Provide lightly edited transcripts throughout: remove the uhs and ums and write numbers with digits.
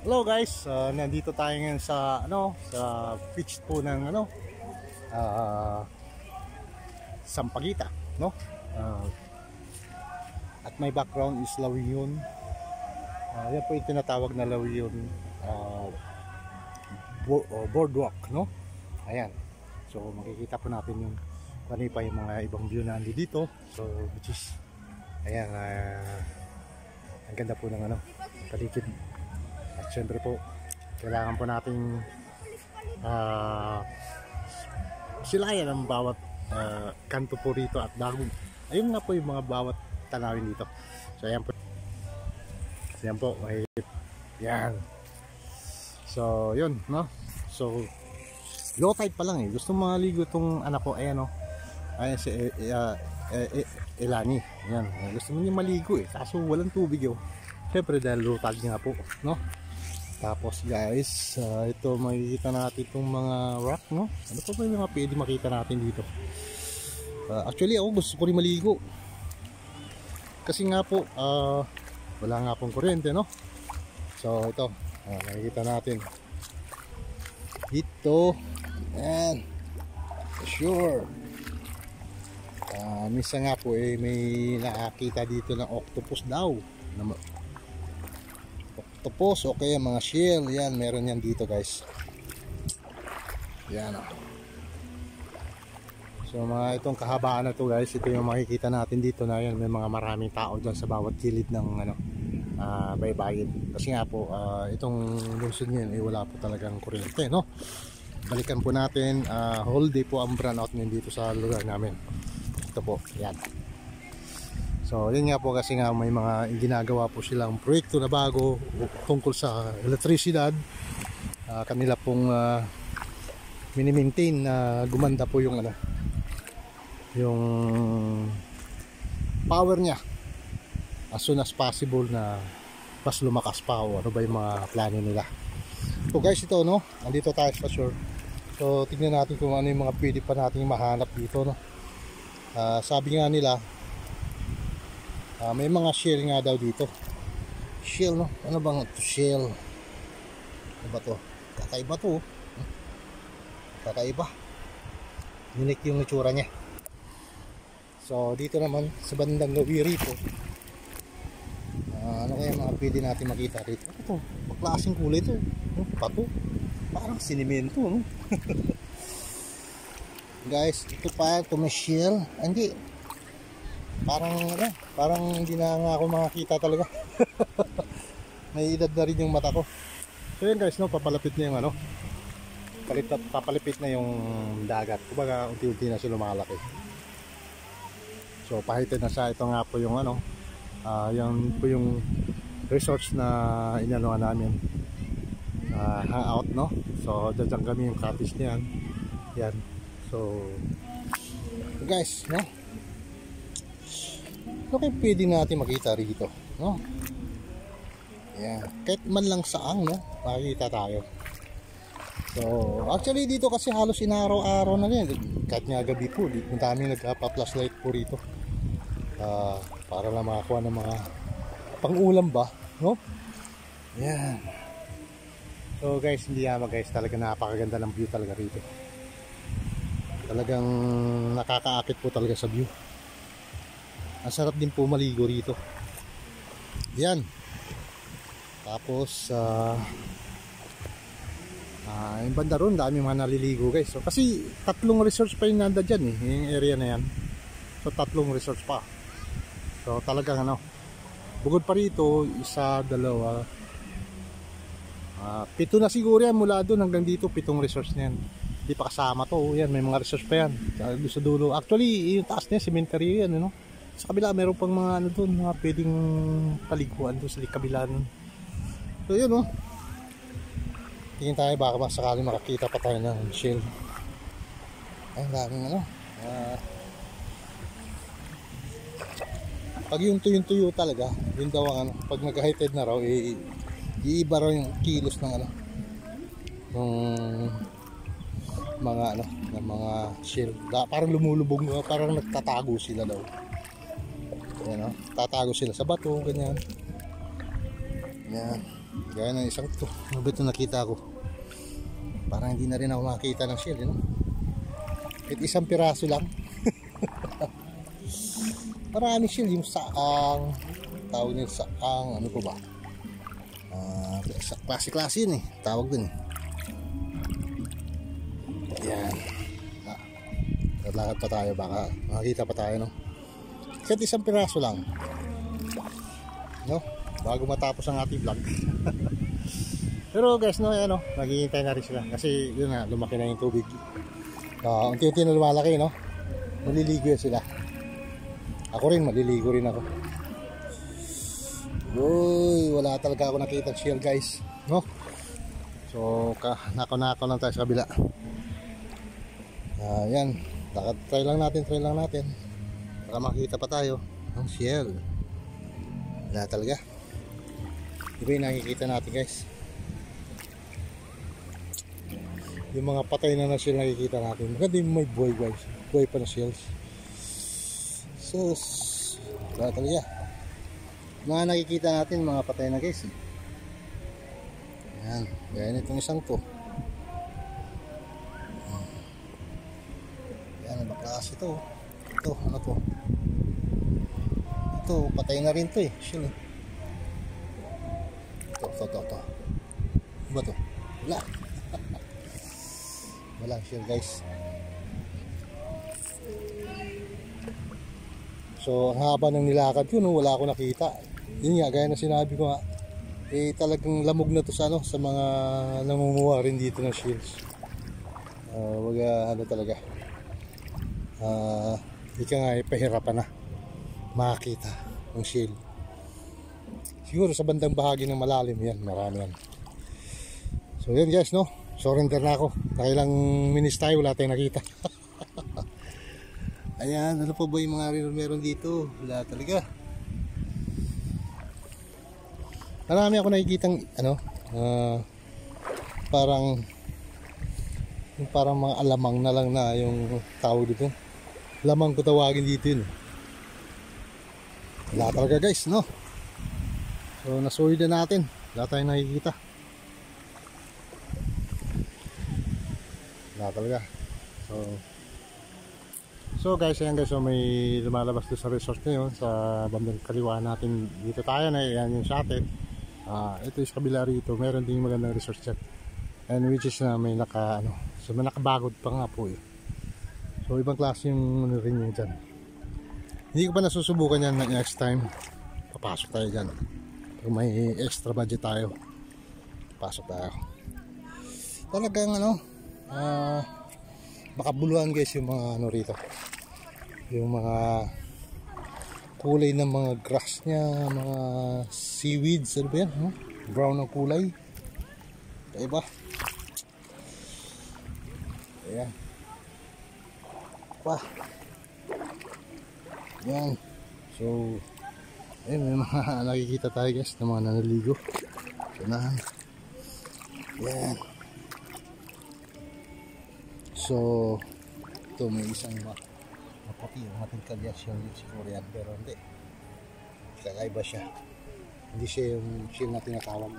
Hello guys, nandito tayo ngayon sa sa beach po ng Sampaguita, no? At my background is Lawiyon. Yan po yung tinatawag na Lawiyon boardwalk, no? Ayan. So makikita po natin yung kanina pa yung mga ibang view na dito. So which is ayan, ang ganda po ng paligid. At syempre po, kailangan po nating silayan ang bawat kanto po rito at dahon. Ayun nga po yung mga bawat tanawin dito. So ayan po. So ayan po, yan. So yun, no? So low tide pa lang eh. Gusto maligo itong anak ko, ayan, no? Ayan si Elani. Ayan, gusto mo niya maligo eh. Kaso walang tubig yun. Siyempre dahil low tide nga po, no? Tapos guys, ito makikita natin itong mga rock, no? Ano pa ba yung mga pwede makita natin dito? Actually ako gusto ko rin maligo. Kasi nga po, wala nga pong kuryente, no? So ito, makikita natin. Dito, and sure. Minsan nga po may nakakita dito ng octopus daw. Octopus, okay, mga shell, yan, meron yan dito guys. Yan o. So mga itong kahabaan na to guys, ito yung makikita natin dito na yan, may mga maraming tao dyan sa bawat gilid ng baybayin. Kasi nga po, itong lungsod ngayon ay wala po talagang kuryente, no? Balikan po natin, whole day po ang brownout ngayon dito sa lugar namin. Ito po, yan. So yun nga po, kasi nga may mga ginagawa po silang proyekto na bago tungkol sa elektrisidad. Kanila pong mini-maintain na gumanda po yung yung power niya as soon as possible, na mas lumakas pa o ano ba yung mga plano nila. So guys, ito, no, andito tayo sa shore. So tignan natin kung ano yung mga pwede pa natin mahanap dito, no. Sabi nga nila, may mga shell nga daw dito. Shell, no? Ano bang ito? Shell. Ano ba to? Kakaiba to. Kakaiba. Unique yung itsura niya. So dito naman sa bandang Lawiri po, ano kaya mga pwede natin makita dito? Ito, paklaseng kulay ito. Pato. Parang sinimento, no? Guys, ito pa, ito may shell. Hindi. Parang hindi na nga ako makakita talaga. May edad na rin yung mata ko. So yun guys, no, papalapit na yung papalapit na yung dagat. Kumbaga unti-unti na siya lumalaki. So pahitin na siya. Ito nga po yung yan po yung resorts na inanuhan namin, hangout, no. So dyan kami yung cottage niyan. Yan. So guys, no, okay, pwede natin makita rito, no? Yan, kahit man lang saang, no, makikita tayo. So actually dito kasi halos inaraw-araw na rin, kahit nga gabi po, ang daming nagpa-flashlight po rito, para lang makakuha ng mga pang-ulam ba, no? Yan. So guys, hindi yaman guys, talaga napakaganda ng view talaga rito. Talagang nakakaakit po talaga sa view. Ang sarap din po maligo rito. Yan. Tapos yung banda ron, dami mga naliligo guys. So, kasi tatlong resorts pa yung nanda dyan eh, yung area na yan. So tatlong resorts pa. So talagang bukod pa rito, isa, dalawa, 7 na siguro yan mula doon hanggang dito, 7 resorts na yan. Hindi pa kasama to, yan, may mga resorts pa yan sa dulo. Actually yung taas niya, cemetery yan, no? Sa kabila meron pang mga doon, mga pwedeng paliguan doon sa kabila nun. So yun, no, tingin tayo baka masakaling makakita pa tayo ng shell. Ay, daming pag yung tuyo talaga, yun daw ang pag nag-high tide na raw, iiba raw yung kilos ng ng mga ng mga shell. Parang lumulubog, parang nagtatago sila daw. Ayan, tatago sila sa bato, ganyan. Yan. Gaya ng isang to. Ano ba ito nakita ko? Parang hindi na rin ako makakita ng shell, no? Kahit isang piraso lang. Marami shell, yung saang. Tawag niya saang, ano pa ba? Klase-klase yun eh. Tawag dun eh. Ayan. Lakad pa tayo, baka makakita pa tayo, no? Kahit isang piraso lang, no? Bago matapos ang ating vlog. Pero guys, no, ano, naghihintay na rin sila kasi yun na, lumaki na yung tubig. Unti-unti na lumalaki, no? Maliligo yun sila. Ako rin, maliligo rin ako. Uy, wala talaga ako nakita shell, guys, no? So nako lang tayo sa kabila. Yan, try lang natin baka makita pa tayo ng shell. Wala talaga. Iba yung nakikita natin, guys. Yung mga patay na shell nakikita natin. Maganda yung may buhay, guys. Buhay pa na shells. So wala talaga. Mga nakikita natin mga patay na, guys. Yan, gaya nitong isang to. Yan, ang klase ito. Ito, ano to? Ito, patay na rin to eh. Shell eh. Ito. Ano ba to? Wala. Walang shell, guys. So, ang haba ng nilakad ko, no, wala ako nakita. Yun nga, gaya na sinabi ko nga, eh talagang lamog na to sa ano, sa mga nangunguha rin dito ng shells. Wag ano talaga. Hindi ka nga ipahirapan na makakita ng shell. Siguro sa bandang bahagi ng malalim yan, marami yan. So yun, guys, no, surrender na ako. Nakailang minutes tayo, wala tayong nakita. Ayan, ano pa ba yung mga meron dito? Wala talaga. Marami ako nakikitang ano, parang mga alamang na lang na yung tawag dito. Lamang ko tawagin dito yun. Wala talaga, guys, no? So nasuhid na natin. Wala tayong nakikita. Wala talaga. So guys, ayan guys, so may lumalabas doon sa resort ngayon sa bandang kaliwa natin. Dito tayo na, yan yung shuttle. Ito yung kabila rito, meron din yung magandang resort dyan. And which is na may so may nakabagod pa nga po eh. So ibang klase yung ano rin yung dyan. Hindi ko pa nasusubukan yan next time. Papasok tayo dyan. Kung may extra budget tayo, pasok tayo. Talagang makabuluhan, guys, yung mga ano rito. Yung mga kulay ng mga grass niya, mga seaweeds, ano ba yan? Brown ang kulay. Diba? Ayan. Pa. Ayan. So, ayun, may mga nakikita tayo, guys, ng mga nanaligo. Sanahan. Ayan. So, ito may isang maputi yung ating kalyasyon siguro yan, pero hindi. Kakaiba siya. Hindi siya yung shell na tinatawag.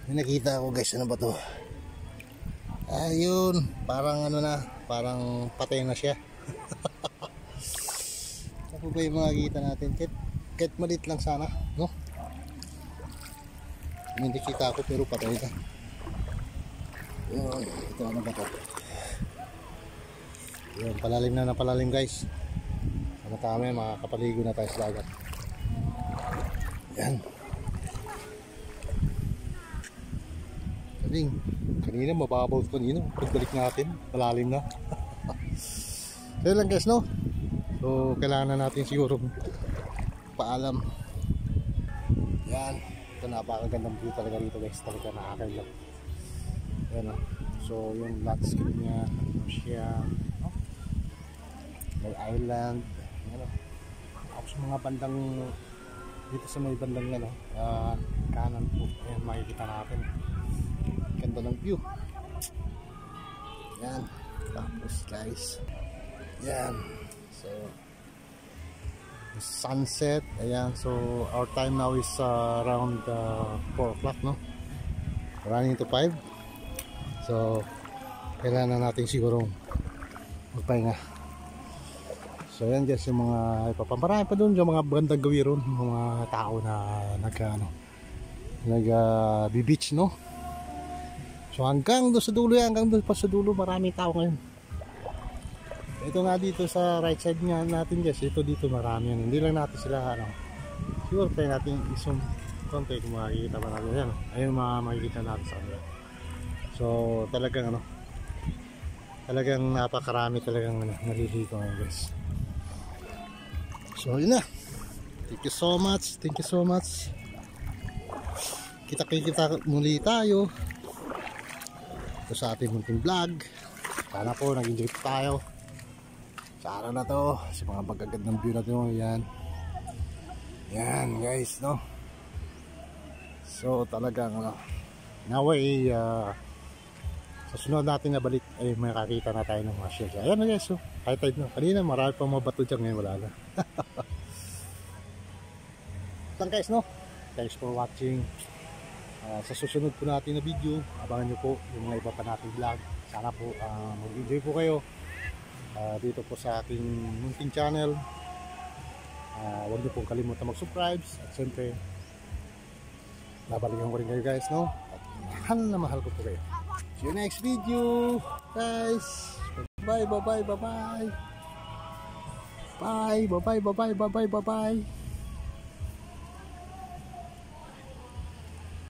May nakita ako, guys, ano ba to? Ayun, parang parang patay na siya. Ako ba yung mga kita natin? Kahit malit lang sana, no? Hindi kita ako pero patay na. Yun, ito ano ba to? Yun, palalim na palalim, guys. Ano tama, makakapaligo na tayo sa dagat. Yan. Kanina mababaw kanina. Pagbalik natin, palalim na. So lang, guys, no? So kailangan na natin siguro paalam. Yan. Ito, napakagandang view talaga rito, guys. Talaga nakakailang. Ayan, so yung landscape niya, ocean, no? May island, tapos mga bandang dito sa may bandang kanan po, ayan, makikita natin ganda ng view. Yan, tapos, guys, yan, so sunset. Ayan, so our time now is around 4 o'clock, no? Running to 5. So kailangan na natin siguro magpahinga. So ayan guys, yung mga ipapamarami pa doon, yung mga bandang gawin ron, mga tao na nag-beach, no? So hanggang doon sa dulo, hanggang doon pa sa dulo, maraming tao ngayon. Ito nga dito sa right side nga natin guys, ito dito marami yan. Hindi lang natin sila siguro tayo natin isang konti kung makikita pa natin yan. Ayun makikita natin sa kanila. So talagang talagang napakarami talagang naliligo ngayon guys. So yun na. Thank you so much. Thank you so much. Kita muli tayo ito sa ating munting vlog. Sana po nag-enjoy tayo sa araw na to, sa mga magagad ng view natin. Yan guys, no? So talagang naway sa sunod natin na balik ay makakita na tayo ng mga shells. Ayan na guys, so high tide na. Kanina marami pa mga bato dyan, ngayon wala na. Lang guys, no? Thanks for watching. Sa susunod po natin na video, abangan nyo po yung mga iba pa natin vlog. Sana po mag-enjoy po kayo dito po sa ating munting channel. Huwag nyo pong kalimutan mag-subscribe. At siyempre babalikan ko rin kayo guys, no? At mahal ko po kayo. See you next video guys. Bye bye bye bye bye bye bye bye bye bye bye bye bye.